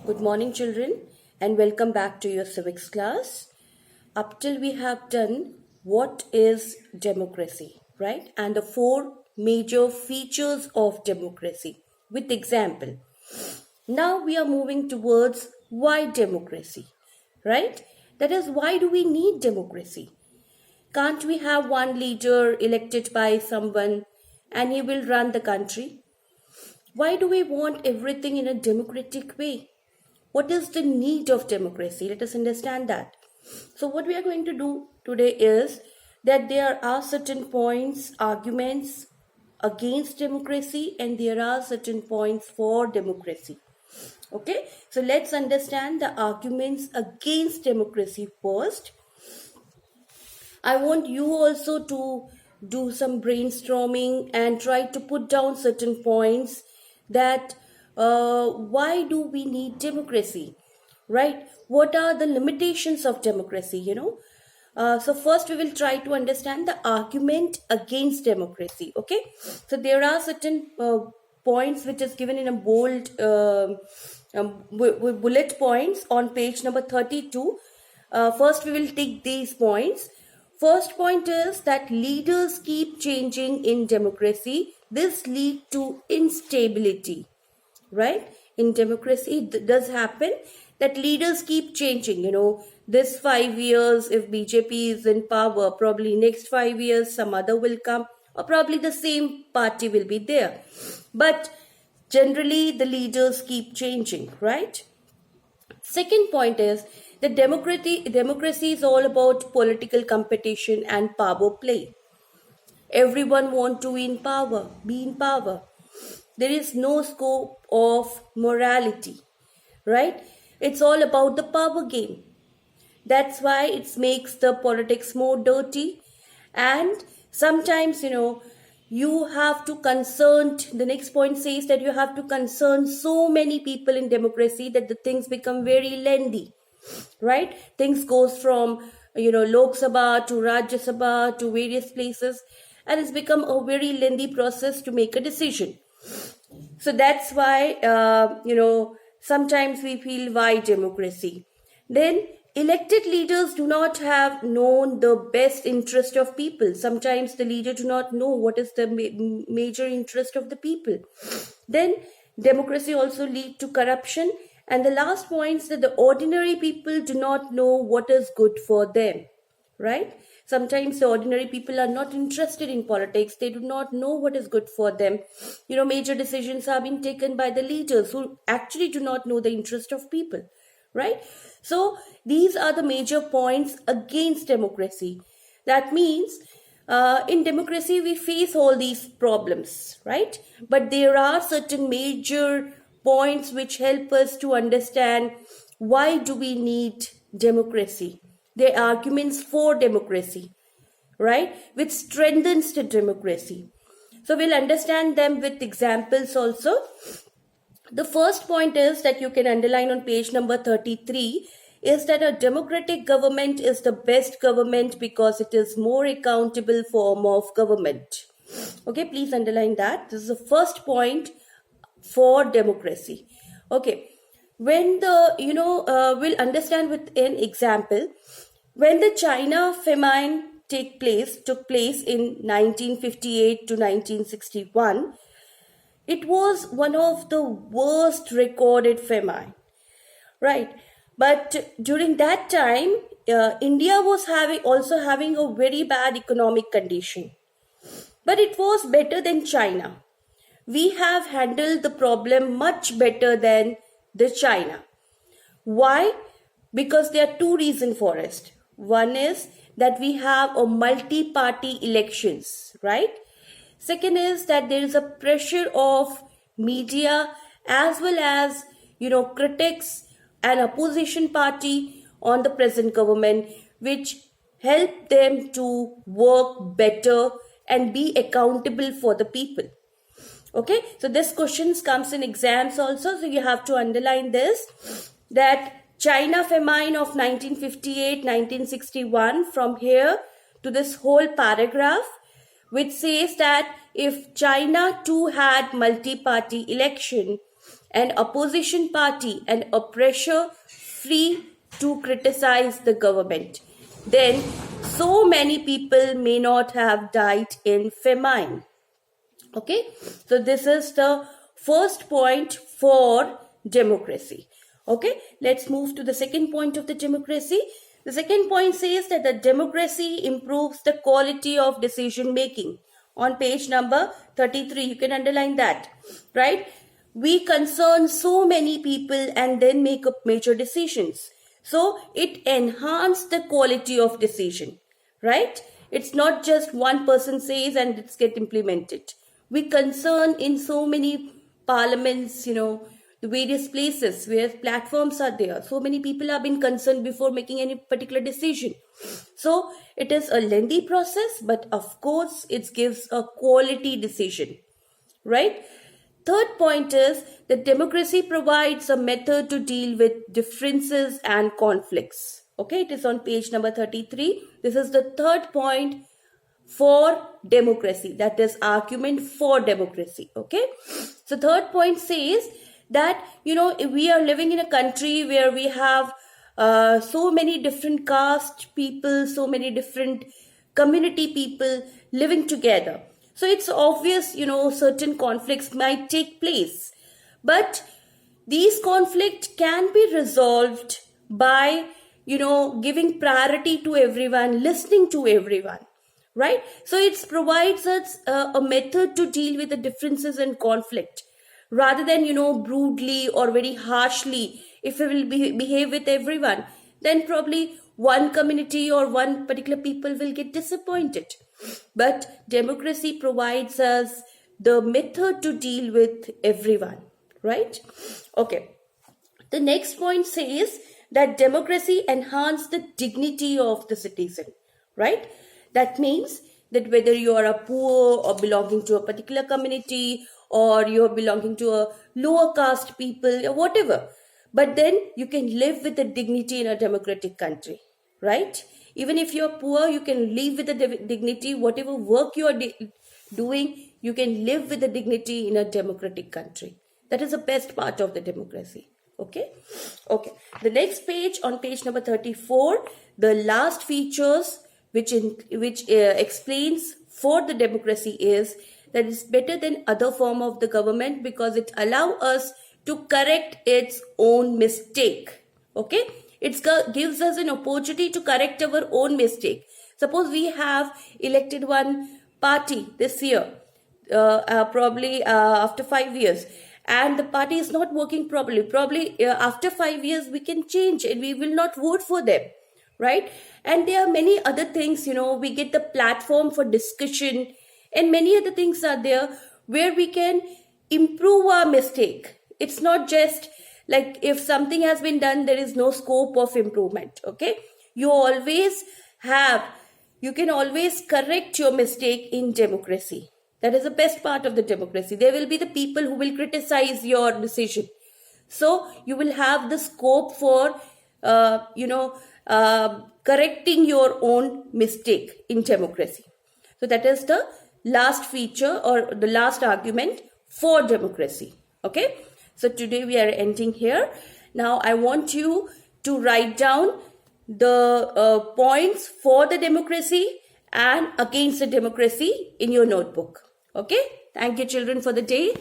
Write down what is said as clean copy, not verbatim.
Good morning, children, and welcome back to your civics class. Up till we have done what is democracy, right? And the four major features of democracy with example. Now we are moving towards why democracy, right? That is, why do we need democracy? Can't we have one leader elected by someone and he will run the country? Why do we want everything in a democratic way? What is the need of democracy? Let us understand that. So, what we are going to do today is that there are certain points, arguments against democracy, and there are certain points for democracy. Okay, so let's understand the arguments against democracy first. I want you also to do some brainstorming and try to put down certain points that why do we need democracy, right? What are the limitations of democracy? So first we will try to understand the argument against democracy. Okay, so there are certain points which is given in a bold bullet points on page number 32. First we will take these points. First point is that leaders keep changing in democracy. This leads to instability, right? In democracy, it does happen that leaders keep changing. This 5 years, if BJP is in power, probably next 5 years, some other will come, or probably the same party will be there. But generally, the leaders keep changing, right? Second point is that democracy is all about political competition and power play. Everyone wants to be in power. There is no scope of morality, right? It's all about the power game. That's why it makes the politics more dirty. And sometimes, you have to the next point says that you have to concern so many people in democracy that the things become very lengthy, right? Things goes from, Lok Sabha to Rajya Sabha to various places, and it's become a very lengthy process to make a decision. So that's why, sometimes we feel why democracy. Then elected leaders do not have known the best interest of people. Sometimes the leader do not know what is the major interest of the people. Then democracy also lead to corruption. And the last point is that the ordinary people do not know what is good for them, right? Sometimes the ordinary people are not interested in politics. They do not know what is good for them. Major decisions are being taken by the leaders who actually do not know the interest of people, right? So these are the major points against democracy. That means in democracy we face all these problems, right? But there are certain major points which help us to understand why do we need democracy. They are arguments for democracy, right? Which strengthens the democracy. So we'll understand them with examples also. The first point is that you can underline on page number 33 is that a democratic government is the best government because it is more accountable form of government. Okay, please underline that. This is the first point for democracy. Okay, when we'll understand with an example. When the China famine took place in 1958 to 1961, it was one of the worst recorded famine, right? But during that time, India was having a very bad economic condition, but it was better than China. We have handled the problem much better than the China. Why? Because there are two reasons for it. One is that we have a multi-party elections, right? Second is that there is a pressure of media as well as, critics and opposition party on the present government, which help them to work better and be accountable for the people. Okay, so this questions comes in exams also, so you have to underline this, that China famine of 1958-1961, from here to this whole paragraph, which says that if China too had multi-party election an opposition party and a pressure free to criticize the government, then so many people may not have died in famine. Okay, so this is the first point for democracy. Okay, let's move to the second point of the democracy. The second point says that the democracy improves the quality of decision making. On page number 33, you can underline that, right? We concern so many people and then make up major decisions. So it enhances the quality of decision, right? It's not just one person says and it's get implemented. We concern in so many parliaments, the various places where platforms are there. So many people have been concerned before making any particular decision. So it is a lengthy process, but of course it gives a quality decision, right? Third point is that democracy provides a method to deal with differences and conflicts. Okay, it is on page number 33. This is the third point for democracy, that is argument for democracy. Okay, so third point says that we are living in a country where we have so many different caste people, so many different community people living together. So it's obvious, certain conflicts might take place, but these conflicts can be resolved by giving priority to everyone, listening to everyone, right? So it provides us a method to deal with the differences and conflict, rather than brutally or very harshly. If we will behave with everyone, then probably one community or one particular people will get disappointed. But democracy provides us the method to deal with everyone, right? Okay, the next point says that democracy enhances the dignity of the citizen, right? That means that whether you are a poor or belonging to a particular community, or you're belonging to a lower caste people or whatever, but then you can live with the dignity in a democratic country, right? Even if you're poor, you can live with the dignity. Whatever work you are doing, you can live with the dignity in a democratic country. That is the best part of the democracy. Okay. The next page, on page number 34, the last features which explains for the democracy is that it's better than other form of the government because it allows us to correct its own mistake. Okay, it gives us an opportunity to correct our own mistake. Suppose we have elected one party this year, probably after 5 years, and the party is not working properly. Probably after 5 years we can change and we will not vote for them, right? And there are many other things, we get the platform for discussion, and many other things are there where we can improve our mistake. It's not just like if something has been done, there is no scope of improvement. Okay, you can always correct your mistake in democracy. That is the best part of the democracy. There will be the people who will criticize your decision, so you will have the scope for correcting your own mistake in democracy. So that is the last feature or the last argument for democracy. Okay, so today we are ending here. Now I want you to write down the points for the democracy and against the democracy in your notebook. Okay, thank you children for the day.